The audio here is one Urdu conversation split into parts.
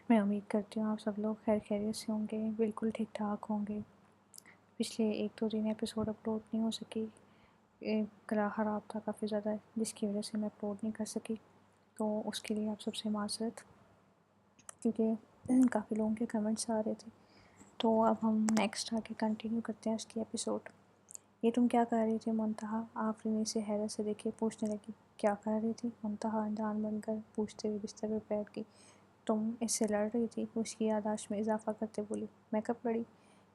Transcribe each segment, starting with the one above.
میں امید کرتی ہوں آپ سب لوگ خیر خیریت سے ہوں گے، بالکل ٹھیک ٹھاک ہوں گے۔ پچھلے 1-2 دن ایپیسوڈ اپلوڈ نہیں ہو سکی، گلا خراب تھا کافی زیادہ، جس کی وجہ سے میں اپلوڈ نہیں کر سکی، تو اس کے لیے آپ سب سے معذرت، کیونکہ کافی لوگوں کے کمنٹس آ رہے تھے۔ تو اب ہم نیکسٹ آگے کنٹینیو کرتے ہیں اس کی ایپیسوڈ۔ یہ تم کیا کر رہی تھی منتہا؟ آفرین اسے حیرت سے دیکھے پوچھنے لگی۔ کیا کر رہی تھی؟ منتہا انجان بن کر پوچھتے ہوئے بستر پر بیٹھ گئی۔ تم اس سے لڑ رہی تھی؟ اس کی یادداشت میں اضافہ کرتے بولی۔ میں کب لڑی؟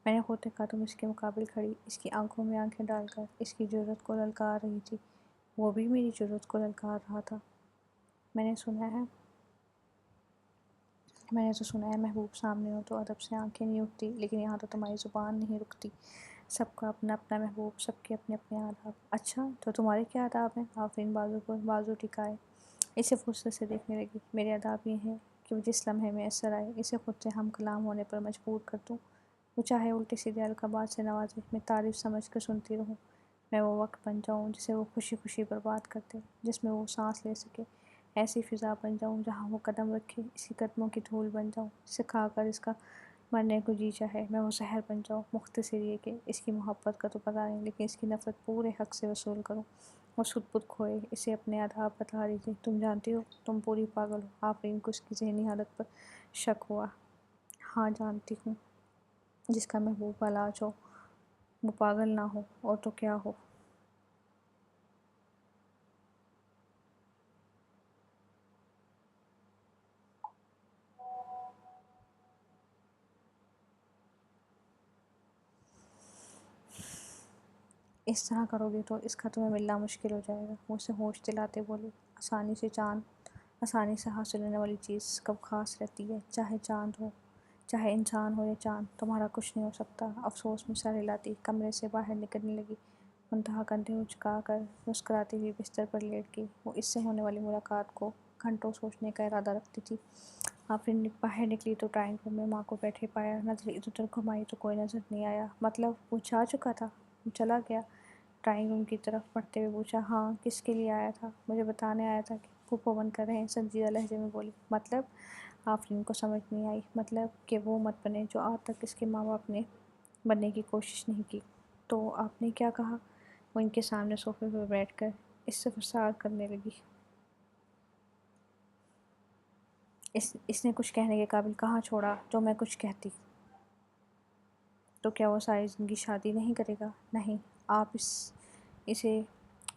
میں نے خود دیکھا تم اس کے مقابل کھڑی، اس کی آنکھوں میں آنکھیں ڈال کر اس کی جرأت کو للکار رہی تھی۔ وہ بھی میری جرأت کو للکار رہا تھا۔ میں نے تو سنا ہے محبوب سامنے ہو تو ادب سے آنکھیں نہیں اٹھتی، لیکن یہاں تو تمہاری زبان نہیں رکتی۔ سب کا اپنا اپنا محبوب، سب کے اپنے اپنے آداب۔ اچھا تو تمہارے کیا آداب ہیں؟ آفرین بازو پر بازو ٹکائے اسے فرصت سے دیکھنے لگی۔ میرے آداب یہ ہیں کہ جس لمحے میں اثر آئے اسے خود سے ہم کلام ہونے پر مجبور کر دوں۔ وہ چاہے الٹے سیدھے القابات سے نوازے، میں تعریف سمجھ کر سنتی رہوں۔ میں وہ وقت بن جاؤں جسے وہ خوشی خوشی برباد کر دے، جس میں وہ سانس لے سکے۔ ایسی فضا بن جاؤں جہاں وہ قدم رکھے، اس کی قدموں کی دھول بن جاؤں، جسے کھا کر اس کا مرنے کو جی چاہے۔ میں وہ زہر بن جاؤں، مختصر یہ کہ اس کی محبت کا تو پتہ نہیں، لیکن اس کی نفرت پورے حق سے وصول کروں۔ وہ سد بد کھوئے اسے اپنے آداب بتا رہی تھی۔ تم جانتی ہو تم پوری پاگل ہو۔ آفرین کو اس کی ذہنی حالت پر شک ہوا۔ ہاں جانتی ہوں، جس کا محبوب علاج ہو وہ پاگل نہ ہو اور تو کیا ہو۔ اس طرح کرو گے تو اس کا تمہیں ملنا مشکل ہو جائے گا، وہ اسے ہوش دلاتے بولی۔ آسانی سے حاصل ہونے والی چیز کب خاص رہتی ہے، چاہے چاند ہو، چاہے انسان ہو یا چاند، تمہارا کچھ نہیں ہو سکتا۔ افسوس میں سر ہلاتی کمرے سے باہر نکلنے لگی۔ منتہا کندھے اچکا کر مسکراتی ہوئی بستر پر لیٹ گئی۔ وہ اس سے ہونے والی ملاقات کو گھنٹوں سوچنے کا ارادہ رکھتی تھی۔ آفرین باہر نکلی تو ڈرائنگ روم میں ماں کو بیٹھے پایا۔ نظر ادھر ادھر گھمائی تو کوئی نظر نہیں آیا۔ مطلب وہ جا چکا تھا؟ وہ چلا گیا؟ ڈرائنگ روم کی طرف بڑھتے ہوئے پوچھا۔ ہاں، کس کے لیے آیا تھا؟ مجھے بتانے آیا تھا کہ پھوپھو بن کر رہیں، سنجیدہ لہجے میں بولی۔ مطلب؟ آفرین کو سمجھ نہیں آئی۔ مطلب کہ وہ مت بنے جو آج تک اس کے ماں باپ نے بننے کی کوشش نہیں کی۔ تو آپ نے کیا کہا؟ وہ ان کے سامنے صوفے پر بیٹھ کر اس سے فرسار کرنے لگی۔ اس نے کچھ کہنے کے قابل کہاں چھوڑا جو میں کچھ کہتی؟ تو کیا وہ ساری زندگی شادی نہیں کرے گا؟ نہیں۔ آپ اسے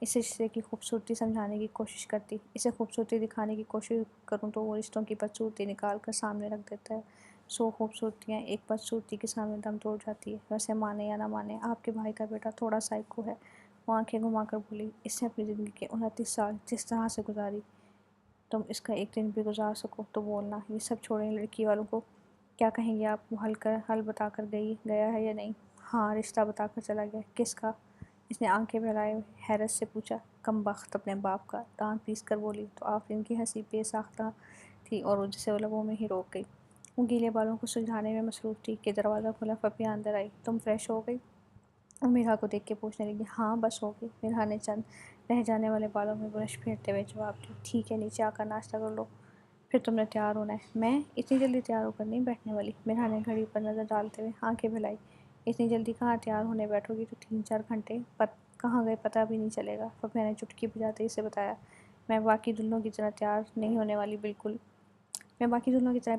اس رشتے کی خوبصورتی سمجھانے کی کوشش کرتی، اسے خوبصورتی دکھانے کی کوشش کروں تو وہ رشتوں کی بدصورتی نکال کر سامنے رکھ دیتا ہے۔ 100 خوبصورتیاں ایک بدصورتی کے سامنے دم توڑ جاتی ہے۔ ویسے مانے یا نہ مانے، آپ کے بھائی کا بیٹا تھوڑا سائیکو ہے۔ وہ آنکھیں گھما کر بولی۔ اس نے اپنی زندگی کے 29 سال جس طرح سے گزاری، تم اس کا ایک دن بھی گزار سکو تو بولنا۔ یہ سب چھوڑیں، لڑکی والوں کو کیا کہیں گے آپ؟ وہ حل بتا کر گیا ہے یا نہیں؟ ہاں، رشتہ بتا کر چلا گیا۔ کس کا؟ اس نے آنکھیں پھیلائے ہوئے حیرت سے پوچھا۔ کم بخت اپنے باپ کا، دانت پیس کر بولی تو آفرین کی ہنسی بے ساختہ تھی اور وہ جسے لبوں میں ہی روک گئی۔ وہ گیلے بالوں کو سلجھانے میں مصروف تھی کہ دروازہ کھلا، ففیہ اندر آئی۔ تم فریش ہو گئی؟ وہ میرا کو دیکھ کے پوچھنے لگی۔ ہاں بس ہو گئی۔ میرا نے چند رہ جانے والے بالوں میں برش پھیرتے ہوئے جواب دیا۔ ٹھیک ہے، نیچے آ کر ناشتہ کر لو، پھر تم نے تیار ہونا ہے۔ میں اتنی جلدی تیار ہو کر نہیں بیٹھنے والی۔ میرا نے گھڑی پر نظر ڈالتے ہوئے آنکھیں پھیلائی۔ اتنی جلدی کہاں تیار ہونے بیٹھو گی؟ تو 3-4 گھنٹے کہاں گئے پتہ بھی نہیں چلے گا، ففیہ نے چٹکی بجاتے ہی اسے بتایا۔ میں باقی دلہنوں کی طرح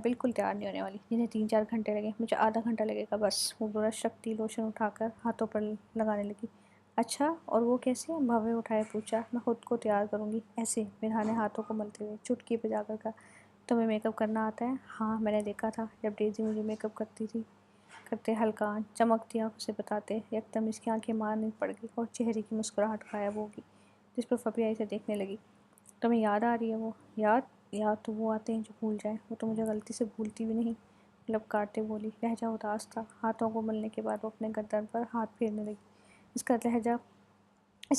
بالکل تیار نہیں ہونے والی، جنہیں 3-4 گھنٹے لگے مجھے آدھا گھنٹہ لگے گا بس۔ وہ برش رکھتی لوشن اٹھا کر ہاتھوں پر لگانے لگی۔ اچھا، اور وہ کیسے؟ بھوے اٹھائے پوچھا۔ میں خود کو تیار کروں گی ایسے، میرا نے ہاتھوں کو ملتے ہوئے چٹکی بجا کر کہا۔ تمہیں میک اپ کرنا آتا ہے؟ ہاں، میں نے دیکھا تھا جب ڈیزی مجھے میک اپ کرتے ہلکان چمکتی آنکھوں سے بتاتے۔ یکدم اس کی آنکھیں مارنے پڑ گئی اور چہرے کی مسکراہٹ غائب ہو گئی، جس پر ففیہ اسے دیکھنے لگی۔ تمہیں یاد آ رہی ہے وہ؟ یاد تو وہ آتے ہیں جو بھول جائیں، وہ تو مجھے غلطی سے بھولتی بھی نہیں، لب کاٹتے بولی۔ لہجہ اداس تھا۔ ہاتھوں کو ملنے کے بعد وہ اپنے گردن پر ہاتھ پھیرنے لگی۔ اس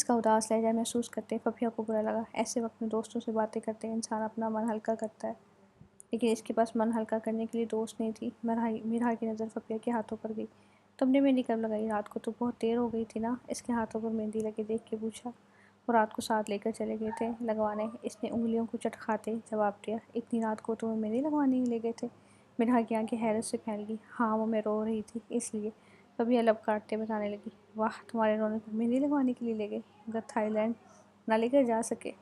کا اداس لہجہ محسوس کرتے ففیہ کو برا لگا۔ ایسے وقت میں دوستوں سے باتیں کرتے انسان اپنا من ہلکا کرتا ہے، لیکن اس کے پاس من ہلکا کرنے کے لیے دوست نہیں تھی۔ میرا کی نظر ففیہ کے ہاتھوں پر گئی۔ تم نے مہندی کب لگائی؟ رات کو تو بہت دیر ہو گئی تھی نا؟ اس کے ہاتھوں پر مہندی لگے دیکھ کے پوچھا۔ وہ رات کو ساتھ لے کر چلے گئے تھے لگوانے، اس نے انگلیوں کو چٹکھاتے جواب دیا۔ اتنی رات کو تمہیں مہندی لگوانے ہی لے گئے تھے؟ منہا کی آنکھیں حیرت سے پھیل گئی۔ ہاں وہ میں رو رہی تھی اس لیے۔ کبھی لب کاٹتے بتانے لگی، واہ تمہارے رونے پر مہندی لگوانے کے لیے لے گئے، مگر تھائی لینڈ نہ لے کر جا سکے۔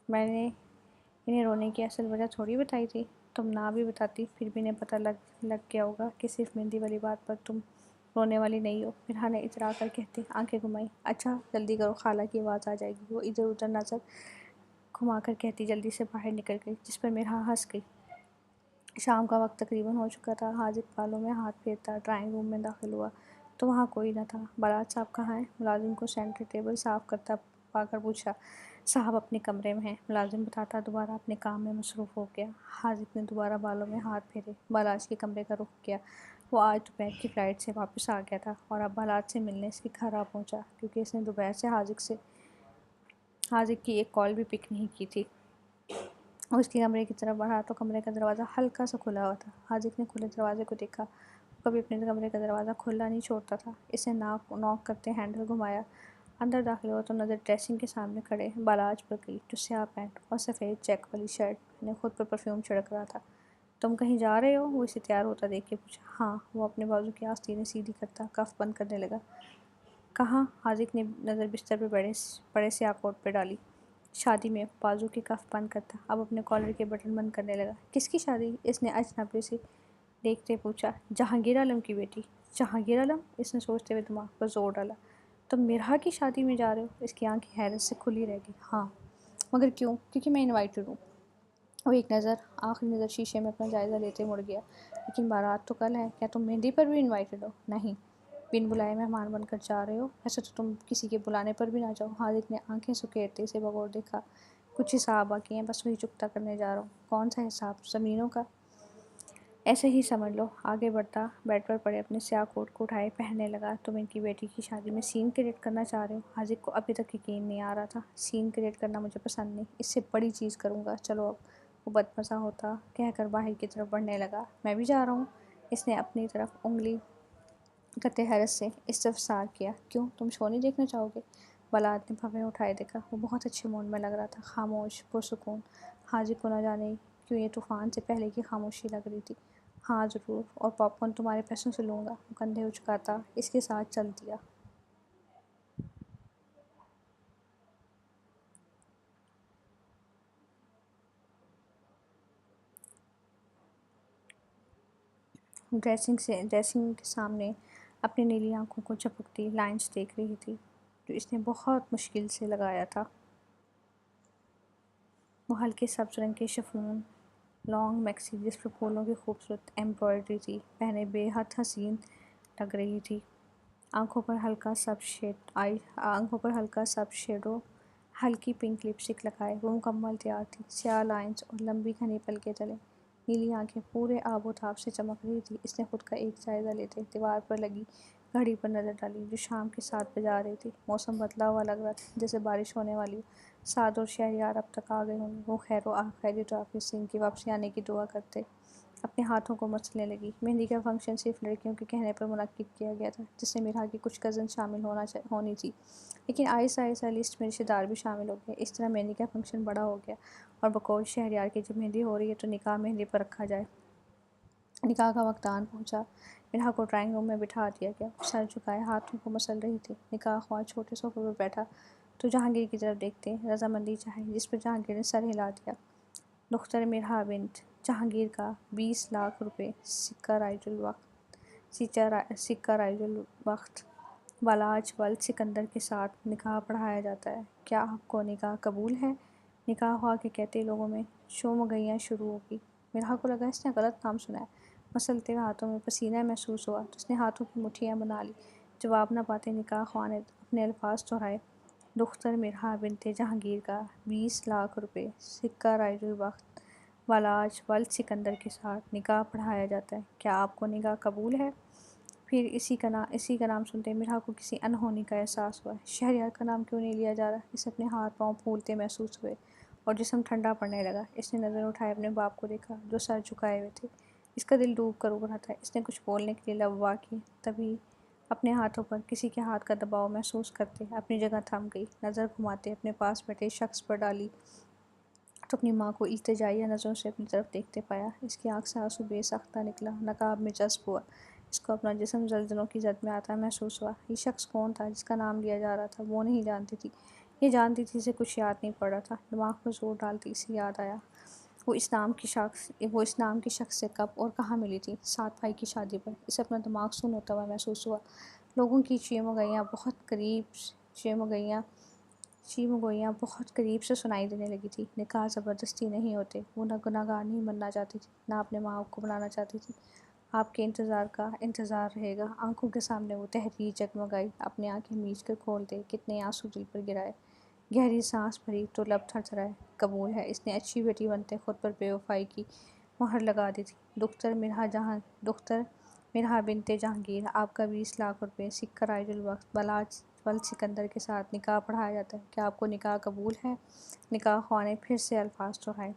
میں نے انہیں رونے کی اصل وجہ تھوڑی بتائی تھی، تم نہ بھی بتاتی پھر بھی انہیں پتہ لگ گیا ہوگا کہ صرف مہندی والی بات پر تم رونے والی نہیں ہو۔ مرحا نے اترا کر کہتے آنکھیں گھمائی۔ اچھا جلدی کرو، خالہ کی آواز آ جائے گی۔ وہ ادھر ادھر نظر گھما کر کہتی جلدی سے باہر نکل گئی، جس پر مرحا ہنس گئی۔ شام کا وقت تقریباً ہو چکا تھا۔ حاذق بالوں میں ہاتھ پھیرتا ڈرائنگ روم میں داخل ہوا تو وہاں کوئی نہ تھا۔ بلال صاحب کہاں ہیں؟ ملازم کو سینٹر ٹیبل صاف کرتا پا کر پوچھا۔ صاحب اپنے کمرے میں ہیں، ملازم بتاتا دوبارہ اپنے کام میں مصروف ہو گیا۔ حاذق نے دوبارہ بالوں میں ہاتھ پھیرے، بالاج کے کمرے کا رخ کیا۔ وہ آج دوپہر کی فلائٹ سے واپس آ گیا تھا اور اب بالاج سے ملنے اس کے گھر آ پہنچا، کیونکہ اس نے دوپہر سے حاذق کی ایک کال بھی پک نہیں کی تھی۔ وہ اس کے کمرے کی طرف بڑھا تو کمرے کا دروازہ ہلکا سا کھلا ہوا تھا۔ حاذق نے کھلے دروازے کو دیکھا۔ وہ کبھی اپنے کمرے کا دروازہ کھلا نہیں چھوڑتا تھا۔ اس نے ناک کرتے ہینڈل گھمایا۔ اندر داخل ہوا تو نظر ڈریسنگ کے سامنے کھڑے بالاج پر گئی، جو سیاہ پینٹ اور سفید چیک والی شرٹ پہنے خود پر پرفیوم چھڑک رہا تھا۔ تم کہیں جا رہے ہو؟ وہ اسے تیار ہوتا دیکھ کے پوچھا۔ ہاں۔ وہ اپنے بازو کی آستینیں سیدھی کرتا کف بند کرنے لگا۔ کہاں؟ حاذق نے نظر بستر پہ پڑے سیاہ کوٹ پہ ڈالی۔ شادی میں۔ بازو کے کف بند کرتا اب اپنے کالر کے بٹن بند کرنے لگا۔ کس کی شادی؟ اس نے اجنبی سے دیکھتے پوچھا۔ جہانگیر عالم کی بیٹی۔ جہانگیر عالم؟ اس نے سوچتے ہوئے دماغ پر زور ڈالا۔ تم مرحا کی شادی میں جا رہے ہو؟ اس کی آنکھیں حیرت سے کھلی رہ گئی۔ ہاں۔ مگر کیوں؟ کیونکہ میں انوائٹڈ ہوں۔ وہ ایک آخری نظر شیشے میں اپنا جائزہ لیتے مڑ گیا۔ لیکن بارات تو کل ہے، کیا تم مہندی پر بھی انوائٹڈ ہو؟ نہیں۔ بن بلائے مہمان بن کر جا رہے ہو؟ ایسے تو تم کسی کے بلانے پر بھی نہ جاؤ۔ حاذق نے آنکھیں سکیڑتے اسے بغور دیکھا۔ کچھ حساب باقی ہیں، بس وہی چکتا کرنے جا رہا ہوں۔ کون سا حساب؟ زمینوں کا؟ ایسے ہی سمجھ لو۔ آگے بڑھتا بیڈ پر پڑے اپنے سیاہ کوٹ کو اٹھائے پہننے لگا۔ تم ان کی بیٹی کی شادی میں سین کریٹ کرنا چاہ رہے ہو؟ حاذق کو ابھی تک یقین نہیں آ رہا تھا۔ سین کریٹ کرنا مجھے پسند نہیں، اس سے بڑی چیز کروں گا۔ چلو اب۔ وہ بدمزہ ہوتا کہہ کر باہر کی طرف بڑھنے لگا۔ میں بھی جا رہا ہوں۔ اس نے اپنی طرف انگلی کرتے حیرت سے استفسار کیا۔ کیوں؟ تم شو نہیں دیکھنا چاہو گے؟ بلال نے بھویں اٹھائے دیکھا۔ وہ بہت اچھے موڈ میں لگ رہا تھا، خاموش، پرسکون۔ حاذق کو نہ جانے کیوں یہ طوفان سے پہلے کی خاموشی لگ رہی تھی۔ ہاں ضرور، اور پاپ کارن تمہارے پیسوں سے لوں گا۔ وہ کندھے اچکاتا اس کے ساتھ چل دیا۔ ڈریسنگ کے سامنے اپنی نیلی آنکھوں کو جھپکتی لائنز دیکھ رہی تھی، جو اس نے بہت مشکل سے لگایا تھا۔ وہ ہلکے سبز رنگ کے شفون لانگ میکسی جس پر پھولوں کی خوبصورت ایمبرائڈری تھی پہنے بے حد حسین لگ رہی تھی۔ آنکھوں پر ہلکا سبز شیڈو، ہلکی پنک لپسٹک لگائے وہ مکمل تیار تھی۔ سیاہ لائنز اور لمبی گھنی پلکیں تلے نیلی آنکھیں پورے آب و تاب سے چمک رہی تھی۔ اس نے خود کا ایک جائزہ لیتے دیوار پر لگی گھڑی پر نظر ڈالی، جو شام کے 7 بجا رہی تھی۔ موسم بدلا ہوا لگ رہا تھا، جیسے بارش ہونے والی ہو۔ سعد اور شہریار اب تک آ گئے ہوں گے۔ وہ خیر و خیریت آفس سے ان کی واپسی آنے کی دعا کرتے اپنے ہاتھوں کو مسلنے لگی۔ مہندی کا فنکشن صرف لڑکیوں کے کہنے پر منعقد کیا گیا تھا، جس میں مرحا کی کچھ کزن شامل ہونی تھی، لیکن آہستہ آہستہ لسٹ میں رشتہ دار بھی شامل ہو گئے۔ اس طرح مہندی کا فنکشن بڑا ہو گیا، اور بقول شہریار کے جب مہندی ہو رہی ہے تو نکاح مہندی پر رکھا جائے۔ نکاح کا وقت آن پہنچا۔ مرحا کو ڈرائنگ روم میں بٹھا دیا گیا۔ وہ سر جھکائے ہاتھوں کو مسل رہی تھی۔ نکاح خواہ چھوٹے صوفے پر بیٹھا تو جہانگیر کی طرف دیکھتے رضامندی چاہی، جس پر جہانگیر نے سر ہلا دیا۔ دختر مرحا بنت جہانگیر کا 20 لاکھ روپے سکہ رائج الوقت بالاج ولد سکندر کے ساتھ نکاح پڑھایا جاتا ہے۔ کیا آپ کو نکاح قبول ہے؟ نکاح خواہ کے کہتے لوگوں میں شومگیاں شروع ہو گئی۔ مرحا کو لگا اس نے غلط نام سنا ہے۔ مسلتے ہوئے ہاتھوں میں پسینہ محسوس ہوا تو اس نے ہاتھوں کی مٹھیاں بنا لی۔ جواب نہ پاتے نکاح خواہ نے اپنے الفاظ دہرائے۔ دختر مرحا بنت جہانگیر کا 20 لاکھ روپے سکہ رائج الوقت بالاج ولد سکندر کے ساتھ نکاح پڑھایا جاتا ہے۔ کیا آپ کو نکاح قبول ہے؟ پھر اسی کا نام سنتے مرحا کو کسی انہونی کا احساس ہوا۔ شہریار کا نام کیوں نہیں لیا جا رہا؟ اسے اپنے ہاتھ پاؤں پھولتے محسوس ہوئے اور جسم ٹھنڈا پڑنے لگا۔ اس نے نظر اٹھائے اپنے باپ کو دیکھا، جو سر جھکائے ہوئے تھے۔ اس کا دل ڈوب کر ابھرا تھا۔ اس نے کچھ بولنے کے لیے لب وا کیے، تبھی اپنے ہاتھوں پر کسی کے ہاتھ کا دباؤ محسوس کرتے اپنی جگہ تھم گئی۔ نظر گھماتے اپنے پاس بیٹھے شخص پر ڈالی تو اپنی ماں کو التجائیہ نظروں سے اپنی طرف دیکھتے پایا۔ اس کی آنکھ سے آنسو بے ساختہ نکلا، نقاب میں جذب ہوا۔ اس کو اپنا جسم زلزلوں کی زد میں آتا محسوس ہوا۔ یہ شخص کون تھا جس کا نام لیا جا رہا تھا؟ وہ نہیں جانتی تھی، یہ جانتی تھی اسے کچھ یاد نہیں پڑ رہا تھا۔ دماغ پر زور ڈالتی اسے یاد آیا وہ اس نام کی شخص سے کب اور کہاں ملی تھی۔ سات بھائی کی شادی پر۔ اسے اپنا دماغ سن ہوتا ہوا محسوس ہوا۔ لوگوں کی چیمگوئیاں بہت قریب سے سنائی دینے لگی تھی۔ نکاح زبردستی نہیں ہوتے۔ وہ نہ گنہگار نہیں بننا چاہتی تھی، نہ اپنے ماں باپ کو بنانا چاہتی تھی۔ آپ کے انتظار کا انتظار رہے گا۔ آنکھوں کے سامنے وہ تحریر جگمگائی۔ اپنی آنکھیں میچ کر کھولتے کتنے آنسو دل پر گرائے۔ گہری سانس بھری تو لب تھرتھرائے۔ قبول ہے، اس نے اچھی بیٹی بنتے خود پر بے وفائی کی مہر لگا دی تھی۔ دختر مرحا بنت جہانگیر، آپ کا 20 لاکھ روپے سکہ رائج الوقت بلاج ول سکندر کے ساتھ نکاح پڑھایا جاتا ہے۔ کیا آپ کو نکاح قبول ہے؟ نکاح خواہ نے پھر سے الفاظ دہرائے۔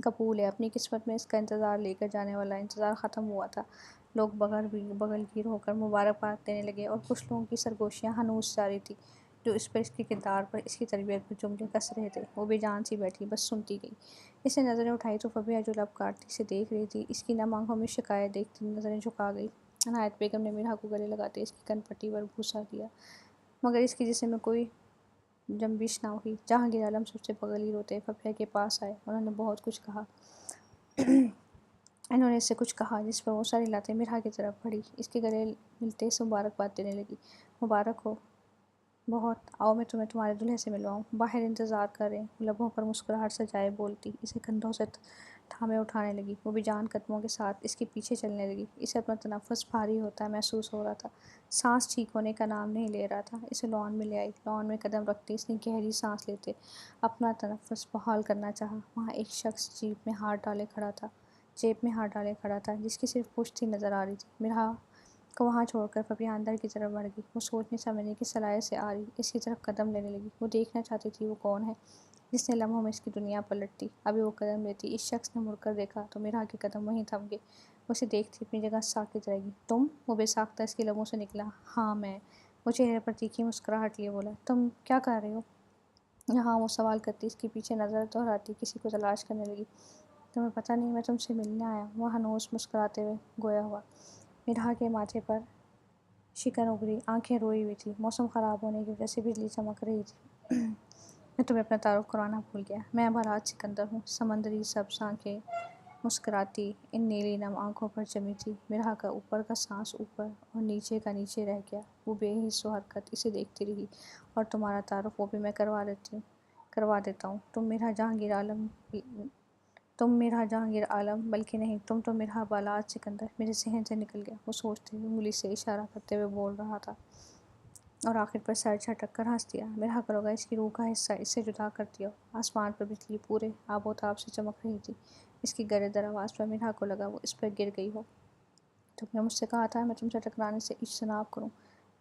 قبول ہے۔ اپنی قسمت میں اس کا انتظار لے کر جانے والا انتظار ختم ہوا تھا۔ لوگ بغل گیر ہو کر مبارکباد دینے لگے اور کچھ لوگوں کی سرگوشیاں ہنوز جاری تھیں جو اس کے کردار پر، اس کی تربیت پر جملے کس رہے تھے۔ وہ بے جان سی بیٹھی بس سنتی گئی۔ اس نے نظریں اٹھائی تو فبیہہ جو لب کاٹتی اسے دیکھ رہی تھی، اس کی نم آنکھوں میں شکایت دیکھتی نظریں جھکا گئی۔ عنایت بیگم نے مرحا کو گلے لگاتے اس کی کن پٹی پر بوسہ دیا، مگر اس کے جسم میں کوئی جنبش نہ ہوئی۔ جہانگیر عالم سب سے بغل گیر ہوتے فبیہہ کے پاس آئے۔ انہوں نے بہت کچھ کہا۔ انہوں نے اس سے کچھ کہا جس پر وہ سر ہلاتے مرحا کی طرف بڑھی، اس کے گلے ملتے اسے مبارکباد دینے لگی۔ مبارک ہو بہت، آؤ میں تمہیں تمہارے دلہے سے ملواؤں۔ باہر انتظار کر رہے ہیں۔ لبوں پر مسکراہٹ سجائے بولتی اسے کندھوں سے تھامے اٹھانے لگی۔ وہ بے جان قدموں کے ساتھ اس کے پیچھے چلنے لگی۔ اسے اپنا تنفس بھاری ہوتا محسوس ہو رہا تھا۔ سانس ٹھیک ہونے کا نام نہیں لے رہا تھا۔ اسے لان میں لے آئی۔ لان میں قدم رکھتے اس نے گہری سانس لیتے اپنا تنفس بحال کرنا چاہا۔ وہاں ایک شخص جیب میں ہاتھ ڈالے کھڑا تھا جس کی صرف پشت ہی نظر آ رہی تھی۔ مرحا کو وہاں چھوڑ کر فبیہہ اندر کی طرف بڑھ گئی۔ وہ سوچنے سمجھنے کی صلاحیت سے آری اس کی طرف قدم لینے لگی۔ وہ دیکھنا چاہتی تھی وہ کون ہے جس نے لمحوں میں اس کی دنیا پلٹ دی۔ ابھی وہ قدم لیتی اس شخص نے مڑ کر دیکھا تو مرحا کے قدم وہیں تھم گئے۔ وہ اسے دیکھتی اپنی جگہ ساکت رہ گئی۔ تم؟ وہ بے ساختہ اس کے لبوں سے نکلا۔ ہاں میں۔ وہ چہرے پر تیکھی مسکراہٹ لیے بولا۔ تم کیا کر رہے ہو یہاں؟ وہ سوال کرتی اس کے پیچھے نظر دہراتی کسی کو تلاش کرنے لگی۔ تمہیں پتہ نہیں میں تم سے ملنے آیا ہوں۔ وہ ہنوز مسکراتے ہوئے گویا ہوا۔ مرحا کے ماتھے پر شکن ابھری، آنکھیں روئی ہوئی تھیں۔ موسم خراب ہونے کی وجہ سے بجلی چمک رہی تھی۔ میں تمہیں اپنا تعارف کروانا بھول گیا۔ میں بلاج سکندر ہوں۔ سمندری سبز آنکھیں مسکراتی ان نیلی نم آنکھوں پر جمی تھی۔ مرحا کا اوپر کا سانس اوپر اور نیچے کا نیچے رہ گیا۔ وہ بے حس و حرکت اسے دیکھتی رہی۔ اور تمہارا تعارف وہ بھی میں کروا دیتا ہوں۔ تم مرحا جہانگیر عالم بلکہ نہیں، تم تو مرحا بلاج سکندر۔ میرے ذہن سے نکل گیا۔ وہ سوچتے ہوئے انگلی سے اشارہ کرتے ہوئے بول رہا تھا اور آخر پر سر جھٹک کر ہنس دیا۔ مرحا کا روغہ اس کی روح کا حصہ اس سے جدا کر دیا۔ آسمان پر بجلی پورے آب و تاب سے چمک رہی تھی۔ اس کی گرے در آواز پر مرحا کو لگا وہ اس پر گر گئی ہو۔ تم نے مجھ سے کہا تھا میں تم سے ٹکرانے سے اجتناب کروں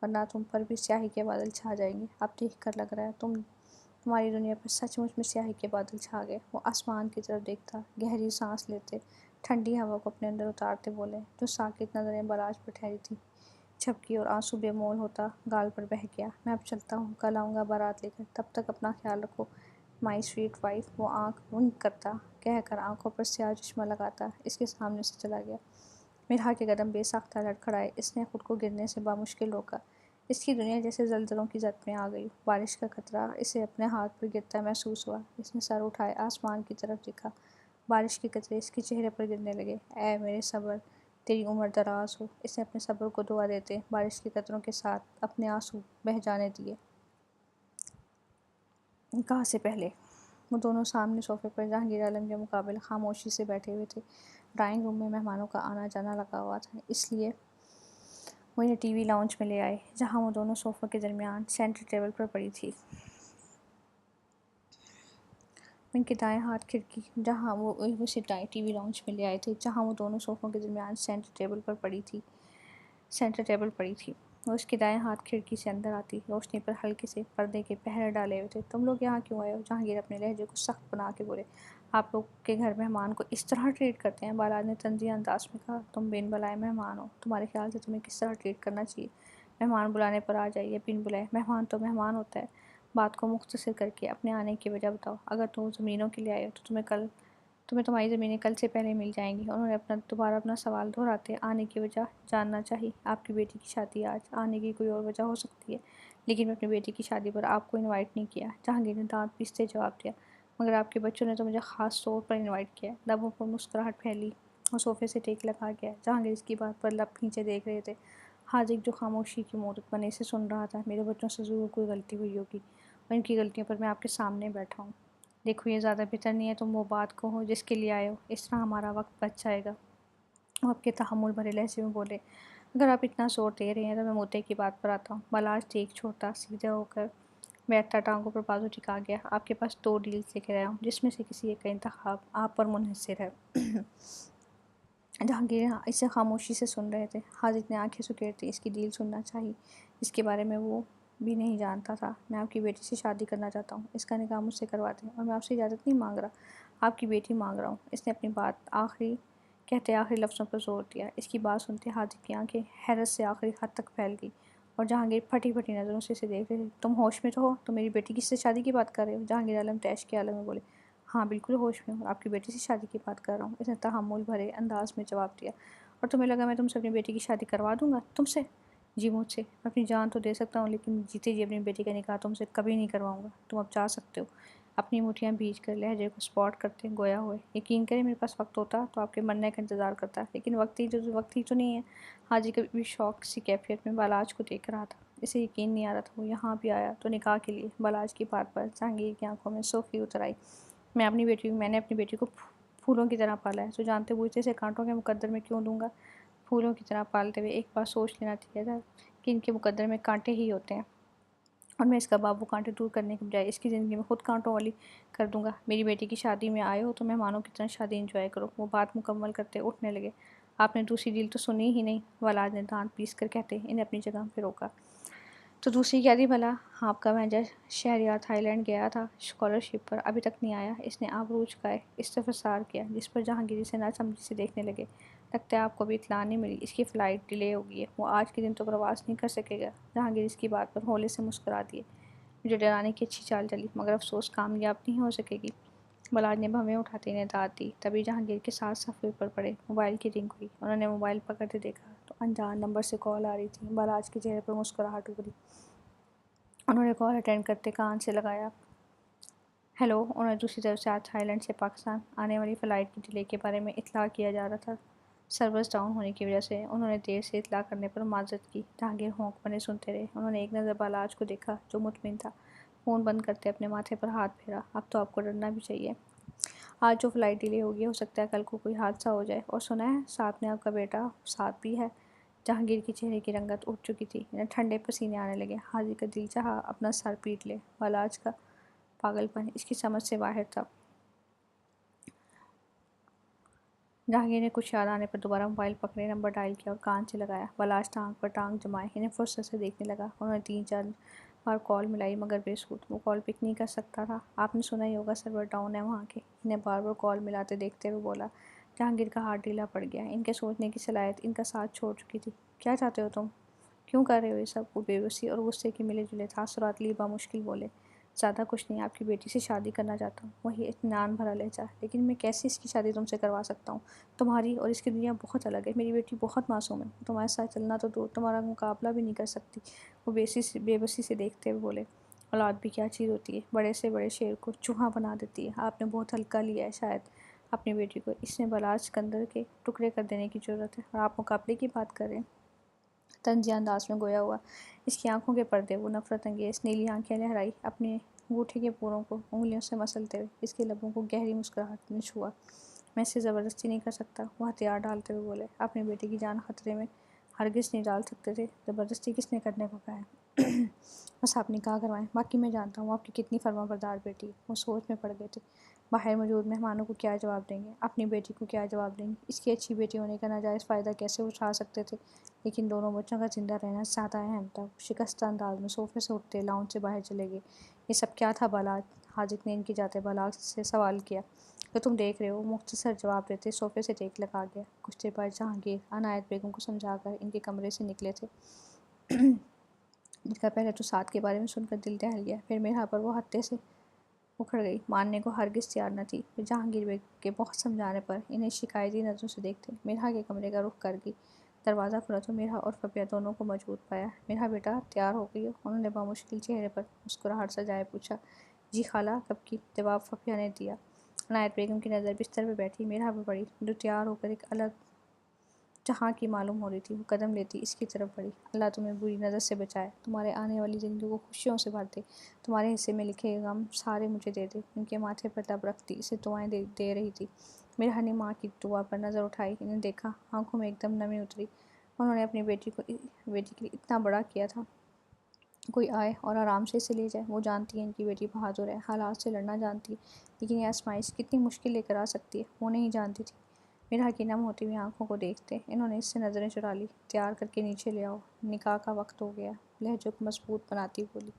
ورنہ تم پر بھی سیاہی کے بادل چھا جائیں گے۔ اب دیکھ کر لگ رہا ہے تمہاری دنیا پر سچ مچ میں سیاہی کے بادل چھا گئے۔ وہ آسمان کی طرف دیکھتا، گہری سانس لیتے، ٹھنڈی ہوا کو اپنے اندر اتارتے بولے جو ساکت نظریں بلاج پر ٹھہری تھیں۔ جھپکی اور آنسو بے مول ہوتا گال پر بہہ گیا۔ میں اب چلتا ہوں، کل آؤں گا بارات لے کر، تب تک اپنا خیال رکھو مائی سویٹ وائف۔ وہ آنکھ ونک کرتا کہہ کر آنکھوں پر سیاہ چشمہ لگاتا اس کے سامنے سے چلا گیا۔ مرحا کے قدم بے ساختہ لڑکھڑائے۔ اس نے خود کو گرنے سے بامشکل روکا۔ اس کی دنیا جیسے زلزلوں کی زد میں آ گئی۔ بارش کا قطرہ اسے اپنے ہاتھ پر گرتا محسوس ہوا۔ اس نے سر اٹھائے آسمان کی طرف دیکھا۔ بارش کے قطرے اس کے چہرے پر گرنے لگے۔ اے میرے صبر، تیری عمر دراز ہو۔ اس نے اپنے صبر کو دعا دیتے بارش کے قطروں کے ساتھ اپنے آنسو بہہ جانے دیے۔ نکاح سے پہلے وہ دونوں سامنے صوفے پر جہانگیر عالم کے مقابل خاموشی سے بیٹھے ہوئے تھے۔ ڈرائنگ روم میں مہمانوں کا آنا جانا لگا ہوا تھا، اس لیے وہ انہیں ٹی وی لاؤنج میں لے آئے جہاں وہ دونوں صوفوں کے درمیان سینٹر ٹیبل پر پڑی تھی۔ ان کے دائیں ہاتھ کھڑکی جہاں وہ اسے ٹی وی لاؤنج میں لے آئے تھے جہاں وہ دونوں صوفوں کے درمیان سینٹر ٹیبل پڑی تھی۔ وہ اس کے دائیں ہاتھ کھڑکی سے اندر آتی، روشنی پر ہلکے سے پردے کے پہرے ڈالے ہوئے تھے۔ تم لوگ یہاں کیوں آئے ہو؟ جہانگیر اپنے لہجے کو سخت بنا کے بولے۔ آپ لوگ کے گھر مہمان کو اس طرح ٹریٹ کرتے ہیں؟ بالاج نے طنزیہ انداز میں کہا۔ تم بن بلائے مہمان ہو، تمہارے خیال سے تمہیں کس طرح ٹریٹ کرنا چاہیے؟ مہمان بلانے پر آ جائے یا بن بلائے، مہمان تو مہمان ہوتا ہے۔ بات کو مختصر کر کے اپنے آنے کی وجہ بتاؤ۔ اگر تم زمینوں کے لیے آئے ہو تو تمہیں تمہاری زمینیں کل سے پہلے مل جائیں گی۔ انہوں نے دوبارہ اپنا سوال دہراتے آنے کی وجہ جاننا چاہی۔ آپ کی بیٹی کی شادی آج آنے کی کوئی اور وجہ ہو سکتی ہے، لیکن میں اپنی بیٹی کی شادی پر آپ کو انوائٹ نہیں کیا۔ جہانگیر نے دانت پیستے جواب دیا، مگر آپ کے بچوں نے تو مجھے خاص طور پر انوائٹ کیا۔ لبوں پر مسکراہٹ پھیلی اور صوفے سے ٹیک لگا گیا۔ جہانگیر اس کی بات پر لب کھینچے دیکھ رہے تھے۔ حاجق جو خاموشی کی مورت بنے سے سن رہا تھا، میرے بچوں سے ضرور کوئی غلطی ہوئی ہوگی اور ان کی غلطیوں پر میں آپ کے سامنے بیٹھا ہوں۔ دیکھو یہ زیادہ بہتر نہیں ہے تم وہ بات کہو جس کے لیے آئے ہو، اس طرح ہمارا وقت بچ جائے گا۔ وہ آپ کے تحمل بھرے لہجے میں بولے، اگر آپ اتنا زور دے رہے ہیں تو میں مدعے کی بات پر آتا ہوں۔ بالاج ٹیک چھوڑتا سیدھا ہو کر بیٹھتا، ٹانگوں پر بازو ٹکا گیا۔ آپ کے پاس 2 ڈیلز لے کے آیا ہوں، جس میں سے کسی ایک کا انتخاب آپ پر منحصر ہے۔ جہانگیر اسے خاموشی سے سن رہے تھے۔ حاجق نے آنکھیں سکیڑتی اس کی ڈیل سننا چاہی، جس کے بارے میں وہ بھی نہیں جانتا تھا۔ میں آپ کی بیٹی سے شادی کرنا چاہتا ہوں، اس کا نکاح مجھ سے کروا دیں، اور میں آپ سے اجازت نہیں مانگ رہا، آپ کی بیٹی مانگ رہا ہوں۔ اس نے اپنی بات آخری لفظوں پر زور دیا۔ اس کی بات سنتے حاجق کی آنکھیں حیرت سے آخری حد تک پھیل گئی اور جہانگیر پھٹی پھٹی نظروں سے اسے دیکھ رہے تھے۔ تم ہوش میں تو ہو؟ تم میری بیٹی کی سے شادی کی بات کر رہے ہو؟ جہانگیر عالم تیش کے عالم میں بولے، ہاں بالکل ہوش میں ہوں، آپ کی بیٹی سے شادی کی بات کر رہا ہوں۔ اس نے تحمل بھرے انداز میں جواب دیا، اور تمہیں لگا میں تم سے اپنی بیٹی کی شادی کروا دوں گا؟ تم سے؟ جی مجھ سے۔ میں اپنی جان تو دے سکتا ہوں، لیکن جیتے جی اپنی بیٹی کا نکاح تم سے کبھی نہیں کرواؤں گا۔ تم اب جا سکتے ہو۔ اپنی مٹھیاں بھیج کر لہجے کو سپورٹ کرتے گویا ہوئے، یقین کریں میرے پاس وقت ہوتا تو آپ کے مرنے کا انتظار کرتا، لیکن وقت ہی تو نہیں ہے۔ حاجی کبھی بھی شوق سی کیفیت میں بالاج کو دیکھ رہا تھا۔ اسے یقین نہیں آ رہا تھا وہ یہاں بھی آیا تو نکاح کے لیے۔ بالاج کی بات پر جہانگیر کی آنکھوں میں سرخی اتر آئی۔ میں نے اپنی بیٹی کو پھولوں کی طرح پالا ہے، تو جانتے بوجھتے اسے کانٹوں کے مقدر میں کیوں دوں گا؟ پھولوں کی طرح پالتے ہوئے ایک بار سوچ لینا چاہیے تھا کہ ان کے مقدر میں کانٹے ہی ہوتے ہیں، اور میں اس کا باپ وہ کانٹے دور کرنے کے بجائے اس کی زندگی میں خود کانٹوں والی کر دوں گا۔ میری بیٹی کی شادی میں آئے ہو تو مہمانوں کی طرح شادی انجوائے کرو۔ وہ بات مکمل کرتے اٹھنے لگے۔ آپ نے دوسری ڈیل تو سنی ہی نہیں، بالاج نے دانت پیس کر کہتے انہیں اپنی جگہ پہ روکا۔ تو دوسری کیا تھی بھلا؟ آپ کا بھانجا شہریار تھائی لینڈ گیا تھا اسکالرشپ پر، ابھی تک نہیں آیا۔ اس نے آبرو چکائے استفسار کیا، جس پر جہانگیر سے نہ سمجھی سے دیکھنے لگے۔ لگتا ہے آپ کو ابھی اطلاع نہیں ملی، اس کی فلائٹ ڈیلے ہو گئی ہے، وہ آج کے دن تو پرواز نہیں کر سکے گا۔ جہانگیر اس کی بات پر ہولے سے مسکرا دیے۔ مجھے ڈرانے کی اچھی چال چلی، مگر افسوس کامیاب نہیں ہو سکے گی۔ بالاج نے بھویں اٹھاتے انہیں داد دی۔ تبھی جہانگیر کے ساتھ صفحے پر پڑے موبائل کی رنگ ہوئی۔ انہوں نے موبائل پکڑتے دیکھا تو انجان نمبر سے کال آ رہی تھی۔ بالاج کے چہرے پر مسکراہٹ ابھری۔ انہوں نے کال اٹینڈ کرتے کان سے لگایا۔ ہیلو۔ انہیں دوسری طرف سے آج تھائی لینڈ سے پاکستان آنے والی فلائٹ کی ڈیلے کے بارے میں اطلاع کیا جا رہا تھا۔ سرورز ڈاؤن ہونے کی وجہ سے انہوں نے دیر سے اطلاع کرنے پر معذرت کی۔ جہانگیر ہونک بنے سنتے رہے۔ انہوں نے ایک نظر بالاج کو دیکھا جو مطمئن تھا۔ فون بند کرتے اپنے ماتھے پر ہاتھ پھیرا۔ اب تو آپ کو ڈرنا بھی چاہیے۔ آج جو فلائٹ ڈیلے ہوگی ہو سکتا ہے کل کو کوئی حادثہ ہو جائے۔ اور سنا ہے ساتھ میں آپ کا بیٹا ساتھ بھی ہے؟ جہانگیر کے چہرے کی رنگت اٹھ چکی تھی، انہیں ٹھنڈے پسینے آنے لگے۔ حاجی کا دل چاہا اپنا سر پیٹ لے۔ بالاج کا پاگل پن اس کی سمجھ سے باہر تھا۔ جہانگیر نے کچھ یاد آنے پر دوبارہ موبائل پکڑے، نمبر ڈائل کیا اور کان سے لگایا۔ بالاج ٹانگ پر ٹانگ جمائے انہیں فرصت سے دیکھنے لگا۔ انہوں نے 3-4 بار کال ملائی مگر بے سود۔ وہ کال پک نہیں کر سکتا تھا۔ آپ نے سنا ہی ہوگا سرور ڈاؤن ہے وہاں کے۔ انہیں بار بار کال ملاتے دیکھتے ہوئے بولا۔ جہانگیر کا ہاتھ ڈھیلا پڑ گیا۔ ان کے سوچنے کی صلاحیت ان کا ساتھ چھوڑ چکی تھی۔ کیا چاہتے ہو تم؟ کیوں کر رہے ہو یہ سب؟ وہ بے بسی اور غصے کے ملے جلے تاثرات لیے بامشکل بولے۔ زیادہ کچھ نہیں، آپ کی بیٹی سے شادی کرنا چاہتا ہوں۔ وہی اطمینان بھرا لہجہ، لیکن میں کیسے اس کی شادی تم سے کروا سکتا ہوں؟ تمہاری اور اس کی دنیا بہت الگ ہے۔ میری بیٹی بہت معصوم ہے، وہ تمہارے ساتھ چلنا تو دور تمہارا مقابلہ بھی نہیں کر سکتی۔ وہ بے بسی سے دیکھتے ہوئے بولے، اولاد بھی کیا چیز ہوتی ہے، بڑے سے بڑے شیر کو چوہا بنا دیتی ہے۔ آپ نے بہت ہلکا لیا ہے شاید اپنی بیٹی کو، اس میں بالاج سکندر کے ٹکڑے کر دینے کی ضرورت ہے، اور آپ مقابلے کی بات کر رہے ہیں۔ طنزیہ انداز میں گویا ہوا۔ اس کی آنکھوں کے پردے وہ نفرت انگیز نیلی آنکھیں لہرائی اپنے انگوٹھے کے پوروں کو انگلیوں سے مسلتے ہوئے اس کے لبوں کو گہری مسکراہٹ میں چھوا۔ میں اسے زبردستی نہیں کر سکتا، وہ ہتھیار ڈالتے ہوئے بولے۔ اپنے بیٹے کی جان خطرے میں ہرگز نہیں ڈال سکتے تھے۔ زبردستی کس نے کرنے کو کہا ہے؟ بس آپ نکاح کروائیں، باقی میں جانتا ہوں آپ کی کتنی فرما بردار بیٹی ہے۔ وہ سوچ میں پڑ گئے تھے۔ باہر موجود مہمانوں کو کیا جواب دیں گے، اپنی بیٹی کو کیا جواب دیں گے، اس کی اچھی بیٹی ہونے کا ناجائز فائدہ کیسے اٹھا سکتے تھے؟ لیکن دونوں بچوں کا زندہ رہنا زیادہ اہم تھا۔ وہ شکستہ انداز میں صوفے سے اٹھتے لاؤنج سے باہر چلے گئے۔ یہ سب کیا تھا بالاج؟ حاجق نے ان کی جاتے بالاج سے سوال کیا۔ جو تم دیکھ رہے ہو، مختصر جواب دیتے صوفے سے ٹیک لگا گیا۔ کچھ دیر بعد جہانگیر عنایت بیگم کو سمجھا کر ان کے کمرے سے نکلے تھے۔ جن کا پہلے تو سعد کے بارے میں سن کر دل دہل گیا، پھر میرا پر وہ ہتے سے اکھڑ گئی، ماننے کو ہرگز تیار نہ تھی۔ پھر جہانگیر بیگ کے بہت سمجھانے پر انہیں شکایتی نظروں سے دیکھتے میرا کے کمرے کا رخ کر گئی۔ دروازہ کھلا تو میرا اور فبیہ دونوں کو موجود پایا۔ میرا بیٹا تیار ہو گئی ہو؟ انہوں نے بمشکل چہرے پر مسکراہٹ سجائے پوچھا۔ جی خالہ، کب کی؟ جواب فبیہ نے دیا۔ عنایت بیگم کی نظر بستر پہ بیٹھی میرا پر پڑی، جو تیار ہو کر ایک الگ جہاں کی معلوم ہو رہی تھی۔ وہ قدم لیتی اس کی طرف بڑھی۔ اللہ تمہیں بری نظر سے بچائے، تمہارے آنے والی زندگی کو خوشیوں سے بھر دے، تمہارے حصے میں لکھے غم سارے مجھے دے دے۔ ان کے ماتھے پر لب رکھتی اسے دعائیں دے رہی تھی۔ میرا نے ماں کی دعا پر نظر اٹھائی، انہیں دیکھا، آنکھوں میں ایک دم نمی اتری۔ انہوں نے اپنی بیٹی کے لیے اتنا بڑا کیا تھا، کوئی آئے اور آرام سے اسے لے جائے۔ وہ جانتی ہے ان کی بیٹی بہادر ہے، حالات سے لڑنا جانتی ہے، لیکن یہ آزمائش کتنی مشکل لے کر آ سکتی ہے وہ نہیں جانتی تھی۔ میرا کی نم ہوتی ہوئی آنکھوں کو دیکھتے انہوں نے اس سے نظریں چرا لی۔ تیار کر کے نیچے لے آؤ، نکاح کا وقت ہو گیا، لہجے کو مضبوط بناتی بولی۔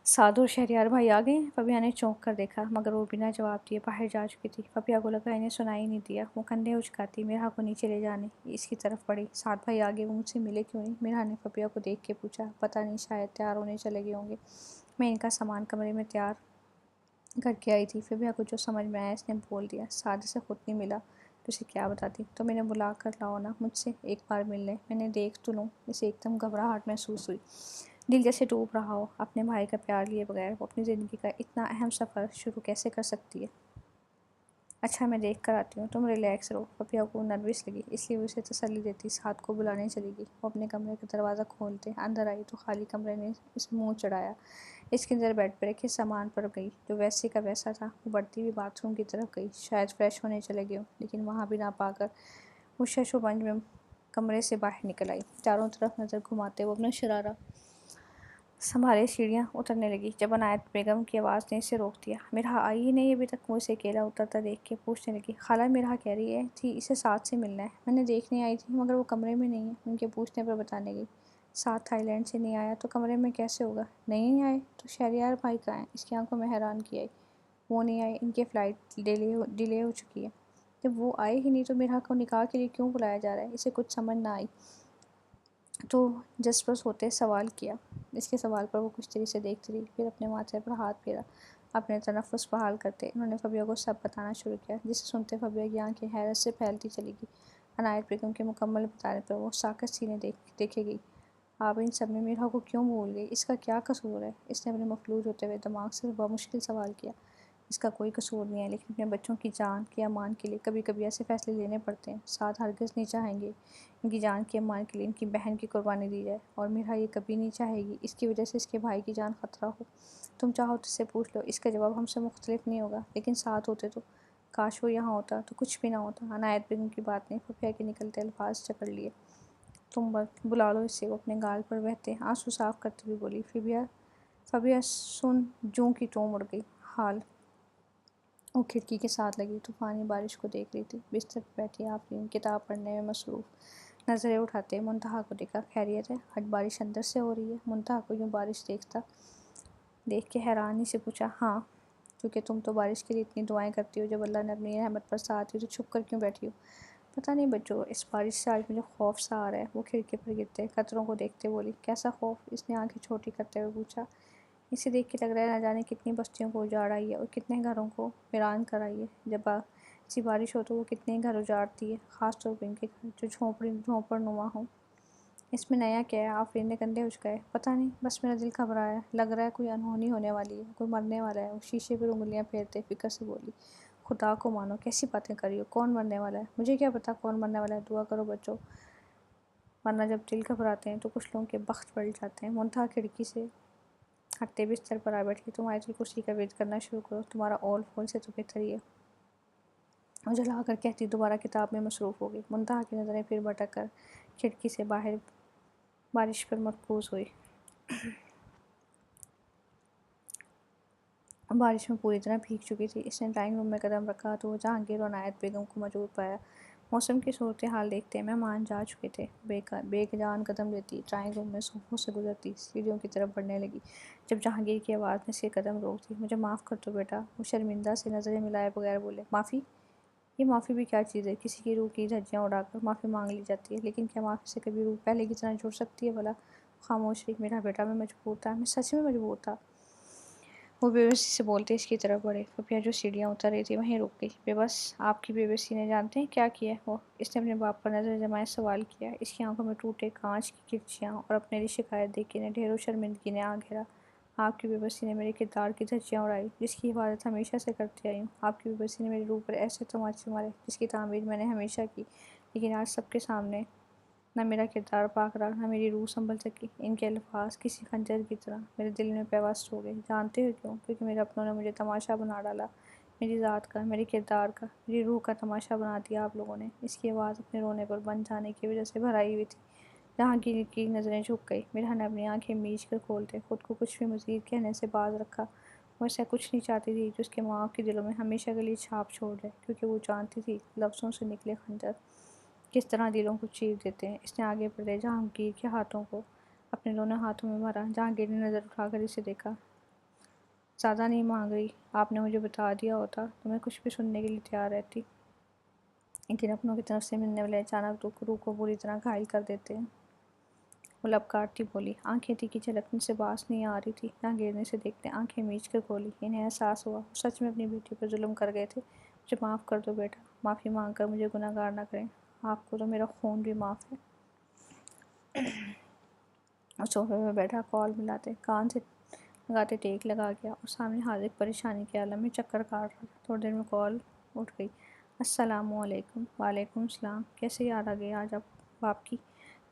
سعد اور شہریار بھائی آ گئے ہیں؟ فبیہ نے چونک کر دیکھا، مگر وہ بنا جواب دیے باہر جا چکی تھی۔ فبیہ کو لگا انہیں سنائی نہیں دیا۔ وہ کندھے اچکاتی میرا کو نیچے لے جانے اس کی طرف بڑھی۔ سعد بھائی آگے، وہ مجھ سے ملے کیوں نہیں؟ میرا نے فبیہ کو دیکھ کے پوچھا۔ پتہ نہیں، شاید تیار ہونے چلے گئے ہوں گے، میں ان کا سامان کمرے میں تیار کر کے آئی تھی۔ فبیہ کو جو سمجھ میں آیا اس نے بول دیا۔ سعد سے خود نہیں ملا تو اسے کیا بتاتی؟ تم انہیں بلا کر لاؤ نا مجھ سے ایک بار ملنے، میں نے دیکھ تو لوں۔ اسے ایک دم گھبراہٹ محسوس ہوئی، دل جیسے ڈوب رہا ہو۔ اپنے بھائی کا پیار لیے بغیر وہ اپنی زندگی کا اتنا اہم سفر شروع کیسے کر سکتی ہے؟ اچھا، میں دیکھ کر آتی ہوں، تم ریلیکس رہو۔ فبیہ کو نروس لگی، اس لیے وہ اسے تسلی دیتی سعد کو بلانے چلی گئی۔ وہ اپنے کمرے کا دروازہ کھولتے اندر آئی تو خالی کمرے نے اس منہ چڑھایا۔ اس کے اندر بیڈ پر رکھے سامان پر گئی، جو ویسے کا ویسا تھا۔ وہ بڑھتی ہوئی باتھ روم کی طرف گئی، شاید فریش ہونے چلے گئے ہوں، لیکن وہاں بھی نہ پا کر وہ شش و بنج میں کمرے سے باہر نکل آئی۔ چاروں طرف نظر گھماتے وہ اپنا شرارہ سنبھالے سیڑھیاں اترنے لگی، جب عنایت بیگم کی آواز نے اسے روک دیا۔ میرا آئی ہی نہیں ابھی تک۔ وہ اسے اکیلا اترتا دیکھ کے پوچھنے لگی، خالہ میرا کہہ رہی تھی اسے سعد سے ملنا ہے، میں نے دیکھنے آئی تھی مگر وہ کمرے میں نہیں ہے۔ ان کے پوچھنے پر بتانے گئی، سعد تھائی لینڈ سے نہیں آیا تو کمرے میں کیسے ہوگا؟ نہیں آئے تو شہریار بھائی کہاں ہیں؟ اس کی آنکھوں میں حیرانگی آئی۔ وہ نہیں آئے، ان کی فلائٹ ڈیلے ہو چکی ہے۔ جب وہ آئے ہی نہیں تو میرا کو نکاح کے لیے کیوں بلایا جا رہا ہے؟ اسے کچھ سمجھ نہ آئی تو جسپس ہوتے سوال کیا۔ اس کے سوال پر وہ کچھ دیر سے دیکھتی رہی، پھر اپنے ماتھے پر ہاتھ پھیرا اپنے تنفس بحال کرتے انہوں نے فبیہ کو سب بتانا شروع کیا، جسے سنتے فبیہ کی آنکھیں حیرت سے پھیلتی چلی گئی۔ عنایت بیگم کے مکمل بتانے پر وہ ساکت سینے دیکھے گئی۔ آپ ان سب میں میرا کو کیوں بھول گئی؟ اس کا کیا قصور ہے؟ اس نے اپنے مفلوج ہوتے ہوئے دماغ سے بمشکل سوال کیا۔ اس کا کوئی قصور نہیں ہے، لیکن اپنے بچوں کی جان کے امان کے لیے کبھی کبھی ایسے فیصلے لینے پڑتے ہیں۔ سعد ہرگز نہیں چاہیں گے ان کی جان کے امان کے لیے ان کی بہن کی قربانی دی جائے، اور میرا یہ کبھی نہیں چاہے گی اس کی وجہ سے اس کے بھائی کی جان خطرہ ہو۔ تم چاہو تو اس سے پوچھ لو، اس کا جواب ہم سے مختلف نہیں ہوگا، لیکن سعد ہوتے تو کاش وہ یہاں ہوتا تو کچھ بھی نہ ہوتا۔ عنایت بیگم کی بات نے فبیہ کے نکلتے الفاظ جکڑ لیے۔ تم بلا لو اسے، وہ اپنے گال پر بہتے آنسو صاف کرتے ہوئے بولی۔ فبیہ سن جوں کی توں مڑ گئی۔ حال وہ کھڑکی کے ساتھ لگی طوفانی بارش کو دیکھ رہی تھی۔ بستر پر بیٹھی آفرین کتاب پڑھنے میں مصروف نظریں اٹھاتے منتہا کو دیکھا۔ خیریت ہے؟ آج بارش اندر سے ہو رہی ہے؟ منتہا کو یوں بارش دیکھ کے حیرانی سے پوچھا۔ ہاں، کیونکہ تم تو بارش کے لیے اتنی دعائیں کرتی ہو، جب اللہ نے اپنی رحمت پر ساتھ دی تو چھپ کر کیوں بیٹھی ہو؟ پتہ نہیں بچوں، اس بارش سے آج مجھے خوف سا آ رہا ہے۔ وہ کھڑکی پر گرتے قطروں کو دیکھتے بولی۔ کیسا خوف؟ اس نے آنکھیں چھوٹی کرتے ہوئے پوچھا۔ اسے دیکھ کے لگ رہا ہے نہ جانے کتنی بستیوں کو اجاڑ آئی ہے اور کتنے گھروں کو ویران کر آئی ہے۔ جب ایسی بارش ہو تو وہ کتنے گھر اجاڑتی ہے، خاص طور پر ان کے گھر جو جھونپڑ نما ہوں۔ اس میں نیا کیا ہے؟ آفرین نے کندھے اچکائے۔ پتہ نہیں، بس میرا دل گھبرایا ہے، لگ رہا ہے کوئی انہونی ہونے والی ہے، کوئی مرنے والا ہے۔ وہ شیشے پر انگلیاں پھیرتے فکر سے بولی۔ خدا کو مانو، کیسی باتیں کر رہی ہو؟ کون مرنے والا ہے؟ مجھے کیا پتا کون مرنے والا ہے؟ دعا کرو بچوں، ورنہ جب دل گھبراتے ہیں تو کچھ لوگوں کے بخت پلٹ جاتے ہیں۔ منتہا کھڑکی سے ہٹتے بستر پر آ بیٹھی۔ تم آیت الکرسی کا ورد کرنا شروع کرو، تمہارا اول فول سے تو بہتر ہی ہے، وہ جلا کر کہتی دوبارہ کتاب میں مصروف ہو گئی۔ منتہا کی نظریں پھر بھٹک کر کھڑکی سے باہر بارش پر مرکوز ہوئی۔ بارش میں پوری طرح بھیگ چکی تھی۔ اس نے ڈرائنگ روم میں قدم رکھا تو وہ جہانگیر اور عنایت بیگم کو موجود پایا۔ موسم کی صورتحال دیکھتے مہمان جا چکے تھے۔ بے جان قدم لیتی ڈرائنگ روم میں صوفوں سے گزرتی سیڑھیوں کی طرف بڑھنے لگی، جب جہانگیر کی آواز نے اس کے قدم روک دی۔ مجھے معاف کر دو بیٹا، وہ شرمندہ سے نظریں ملائے بغیر بولے۔ معافی؟ یہ معافی بھی کیا چیز ہے؟ کسی کی روح کی دھجیاں اڑا کر معافی مانگ لی جاتی ہے، لیکن کیا معافی سے کبھی روح پہلے کی طرح جڑ سکتی ہے بھلا؟ خاموش رہی۔ میرا بیٹا میں مجبور تھا، میں سچ میں مجبور تھا۔ وہ بے بسی سے بولتے اس کی طرف بڑھے۔ روپیہ جو سیڑھیاں اتر رہی تھی وہیں رک گئی۔ بے بس آپ کی بے بسی نے جانتے ہیں کیا کیا ہے وہ؟ اس نے اپنے باپ پر نظر جمائے سوال کیا۔ اس کی آنکھوں میں ٹوٹے کانچ کی کرچیاں اور اپنے لیے شکایت دیکھ کے انہیں ڈھیروں شرمندگی نے آ گھیرا۔ آپ کی بے بسی نے میرے کردار کی دھجیاں اڑائی جس کی حفاظت ہمیشہ سے کرتی آئی ہوں۔ آپ کی بے بسی نے میری روح پر ایسے تماچے مارے جس کی تعمیر میں نے ہمیشہ کی، لیکن آج سب کے سامنے نہ میرا کردار پاک رہا نہ میری روح سنبھل سکی۔ ان کے الفاظ کسی خنجر کی طرح میرے دل میں پیوست ہو گئے۔ جانتے ہو کیوں؟ کیونکہ میرے اپنوں نے مجھے تماشا بنا ڈالا، میری ذات کا، میرے کردار کا، میری روح کا تماشا بنا دیا آپ لوگوں نے۔ اس کی آواز اپنے رونے پر بن جانے کی وجہ سے بھرائی ہوئی تھی۔ جہانگیر کی نظریں جھک گئی۔ مرہا نے اپنی آنکھیں میچ کر کھولتے خود کو کچھ بھی مزید کہنے سے باز رکھا۔ وہ ایسا کچھ نہیں چاہتی تھی جو اس کے ماں باپ کے دلوں میں ہمیشہ کے لیے چھاپ چھوڑ جائے، کیونکہ وہ جانتی تھی لفظوں سے نکلے خنجر کس طرح دلوں کو چیر دیتے ہیں۔ اس نے آگے بڑھے جہانگیر کے ہاتھوں کو اپنے دونوں ہاتھوں میں بھرا۔ جہانگیر نے نظر اٹھا کر اسے دیکھا۔ زیادہ نہیں مانگ رہی، آپ نے مجھے بتا دیا ہوتا تو میں کچھ بھی سننے کے لیے تیار رہتی، لیکن اپنوں کی طرف سے ملنے والے اچانک دکھ روح کو بری طرح گھائل کر دیتے ہیں۔ وہ لب کاٹتی بولی۔ آنکھیں تھی کہ جھلکنے سے باز نہیں آ رہی تھی۔ جہانگیر نے اسے دیکھتے آنکھیں میچ کر کھولی۔ انہیں احساس ہوا وہ سچ میں اپنی بیٹی پر ظلم کر گئے تھے۔ مجھے معاف کر دو بیٹا، معافی مانگ کر مجھے گنہگار نہ کریں، آپ کو تو میرا خون بھی معاف ہے۔ اور صوفے پہ بیٹھا کال ملاتے کان سے لگاتے ٹیک لگا گیا اور سامنے حاضر پریشانی کے عالم میں چکر کاٹ رہا تھا۔ تھوڑی دیر میں کال اٹھ گئی۔ السلام علیکم۔ وعلیکم السلام۔ کیسے یاد آ گئی آج آپ کی؟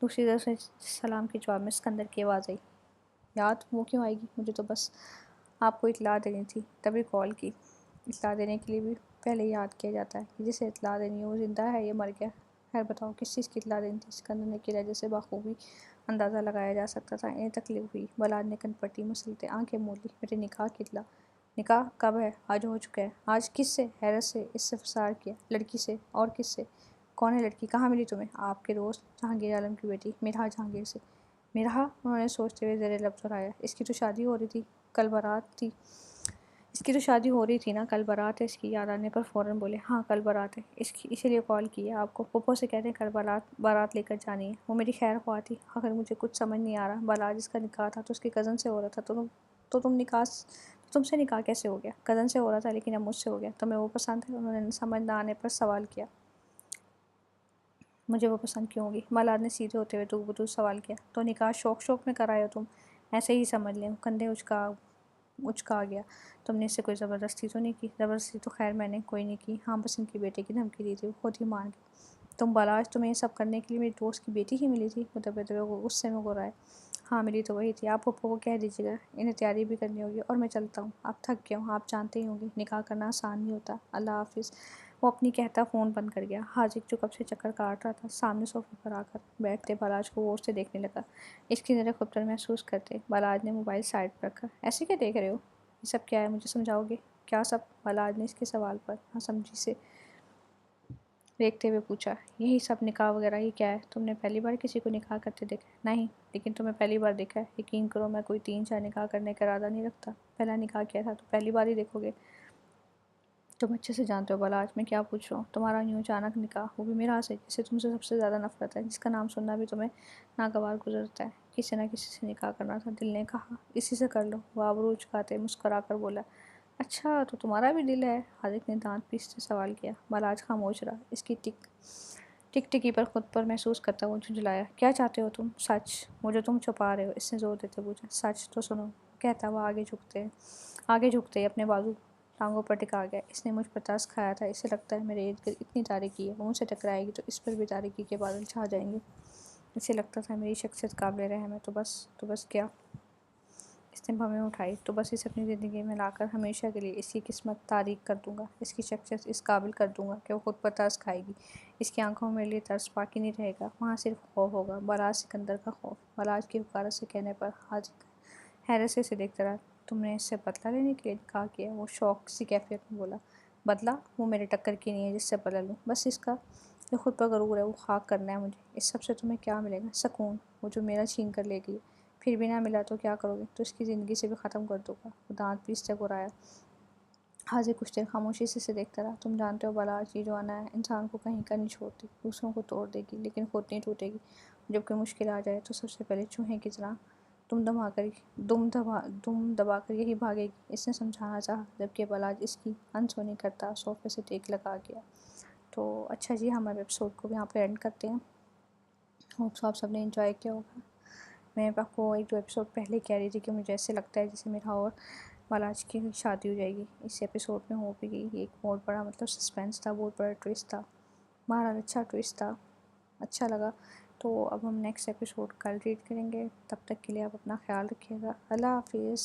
دوسری طرف سے سلام کے جواب میں سکندر کی آواز آئی۔ یاد وہ کیوں آئے گی؟ مجھے تو بس آپ کو اطلاع دینی تھی، تبھی کال کی۔ اطلاع دینے کے لیے بھی پہلے یاد کیا جاتا ہے کہ جسے اطلاع دینی ہے وہ زندہ ہے یا مر گیا۔ خیر بتاؤ کس چیز کی اطلاع دینی تھی؟ سکندر نے کی لہجے سے بخوبی اندازہ لگایا جا سکتا تھا۔ انہیں تکلیف ہوئی۔ بلال نے کنپٹی مسلتے آنکھیں مول لی۔ میرے نکاح کی اطلاع؟ نکاح کب ہے؟ آج ہو چکا ہے۔ آج کس سے؟ حیرت سے اس سے فسار کیا۔ لڑکی سے؟ اور کس سے؟ کون ہے لڑکی؟ کہاں ملی تمہیں؟ آپ کے دوست جہانگیر عالم کی بیٹی مرہا جہانگیر سے۔ مرہا؟ انہوں نے سوچتے ہوئے زیر لب دہرایا۔ اس کی تو شادی ہو رہی تھی، کل بارات تھی۔ اس کی تو شادی ہو رہی تھی نا، کل بارات ہے اس کی۔ یاد آنے پر فوراً بولے ہاں کل بارات ہے، اسی لیے کال کی ہے آپ کو۔ پھپھو سے کہتے ہیں کل بارات لے کر جانی ہے۔ وہ میری خیر خواہ تھی۔ آخر مجھے کچھ سمجھ نہیں آ رہا، بلال جس کا نکاح تھا تو اس کی کزن سے ہو رہا تھا، تو تم سے نکاح کیسے ہو گیا؟ کزن سے ہو رہا تھا لیکن اب مجھ سے ہو گیا۔ تمہیں وہ پسند ہے؟ انہوں نے سمجھ نہ آنے پر سوال کیا۔ مجھے وہ پسند کیوں ہوگی؟ بلال نے سیدھے ہوتے ہوئے دو بدو سوال کیا۔ تو نکاح شوق میں کرائے ہو تم؟ ایسے ہی سمجھ لیں۔ کندھے اچکا گیا۔ تم نے اس سے کوئی زبردستی تو نہیں کی؟ زبردستی تو خیر میں نے کوئی نہیں کی، ہاں بس ان کی بیٹے کی دھمکی دی تھی، وہ خود ہی مان گئی۔ تم بلاج تمہیں یہ سب کرنے کے لیے میری دوست کی بیٹی ہی ملی تھی؟ وہ دبے دبے غصے میں گرائے۔ ہاں ملی تو وہی تھی۔ آپ پھپھو کو کہہ دیجیے گا انہیں تیاری بھی کرنی ہوگی، اور میں چلتا ہوں، آپ تھک گیا ہوں، آپ جانتے ہی ہوں گے نکاح کرنا آسان نہیں ہوتا۔ اللہ حافظ۔ وہ اپنی کہتا فون بند کر گیا۔ حاجق جو کب سے چکر کاٹ رہا تھا سامنے صوفے پر آ کر بیٹھتے بلاج کو غور سے دیکھنے لگا۔ اس کی نظریں خود پر محسوس کرتے بلاج نے موبائل سائڈ پر رکھا۔ ایسے کیا دیکھ رہے ہو؟ یہ سب کیا ہے؟ مجھے سمجھاؤ گے؟ کیا سب؟ بلاج نے اس کے سوال پر ناسمجھی سے دیکھتے ہوئے پوچھا۔ یہی سب نکاح وغیرہ ہی کیا ہے؟ تم نے پہلی بار کسی کو نکاح کرتے دیکھا ہے؟ نہیں، لیکن تمہیں پہلی بار دیکھا ہے۔ یقین کرو میں کوئی 3-4 نکاح کرنے کا ارادہ نہیں رکھتا۔ پہلا نکاح کیا تھا تو پہلی بار ہی دیکھو گے؟ تم اچھے سے جانتے ہو بلاج میں کیا پوچھ رہا ہوں۔ تمہارا یوں اچانک نکاح، وہ بھی میرا سے، جس سے تم سے سب سے زیادہ نفرت ہے، جس کا نام سننا بھی تمہیں ناگوار گزرتا ہے۔ کسی نہ کسی سے نکاح کرنا تھا، دل نے کہا اسی سے کر لو۔ وہ آبرو اچکاتے مسکرا کر بولا۔ اچھا تو تمہارا بھی دل ہے؟ حاجق نے دانت پیستے سوال کیا۔ بلاج خاموش رہا، اس کی ٹک ٹکی پر خود پر محسوس کرتا وہ جھنجھلایا۔ کیا چاہتے ہو تم؟ سچ، وہ جو تم چھپا رہے ہو؟ اس نے زور دیتے پوچھا۔ سچ تو سنو، کہتا وہ آگے جھکتے ہی اپنے بازو ٹانگوں پر ٹکا گیا۔ اس نے مجھ پر ترس کھایا تھا، اسے لگتا ہے میرے ارد گرد اتنی تاریکی ہے، وہ مجھ سے ٹکرائے گی تو اس پر بھی تاریکی کے بادل چھا جائیں گے۔ اسے لگتا تھا میری شخصیت قابل رحم ہے، تو بس کیا؟ اس نے بھویں اٹھائی۔ تو بس اسے اپنی زندگی میں لا کر ہمیشہ کے لیے اس کی قسمت تاریک کر دوں گا، اس کی شخصیت اس قابل کر دوں گا کہ وہ خود پر ترس کھائے گی۔ اس کی آنکھوں میں میرے لیے ترس باقی نہیں رہے گا، وہاں صرف خوف ہوگا، بلاج سکندر کا خوف۔ بلاج کی حکارت سے کہنے پر حاجق حیرت سے اسے دیکھتا رہا۔ تم نے اس سے بدلہ لینے کے لیے نکاح کیا؟ وہ شوق سی کیفیت میں بولا۔ بدلہ؟ وہ میرے ٹکر کی نہیں ہے جس سے بدلہ لوں، بس اس کا جو خود پر غرور ہے وہ خاک کرنا ہے مجھے۔ اس سب سے تمہیں کیا ملے گا؟ سکون، وہ جو میرا چھین کر لے گئی۔ پھر بھی نہ ملا تو کیا کرو گے؟ تو اس کی زندگی سے بھی ختم کر دوں گا۔ وہ دانت پیستے گرایا۔ حاضر کچھ دیر خاموشی سے دیکھتا رہا۔ تم جانتے ہو بلاج، یہ جو انا ہے انسان کو کہیں کا نہیں چھوڑتی، دوسروں کو توڑ دے گی لیکن خود نہیں ٹوٹے گی۔ جب کوئی مشکل آ جائے تو سب سے پہلے چوہے کی طرح دم دبا کر یہی بھاگے گی۔ اس نے سمجھانا چاہا جبکہ بلاج اس کی انسونی کرتا صوفے سے ٹیک لگا گیا۔ تو اچھا جی، ہمارے ایپیسوڈ کو بھی یہاں پہ اینڈ کرتے ہیں۔ ہوپ آپ سب نے انجوائے کیا ہوگا۔ میں آپ کو ایک دو ایپیسوڈ پہلے کہہ رہی تھی کہ مجھے ایسے لگتا ہے جیسے میرا اور بلاج کی شادی ہو جائے گی۔ اس ایپیسوڈ میں ہو بھی گئی۔ ایک بہت بڑا سسپینس تھا، بہت بڑا ٹویسٹ تھا، بہرحال اچھا ٹویسٹ تھا، اچھا لگا۔ تو اب ہم نیکسٹ ایپیسوڈ کل ریڈ کریں گے۔ تب تک کے لیے آپ اپنا خیال رکھیے گا۔ اللہ حافظ۔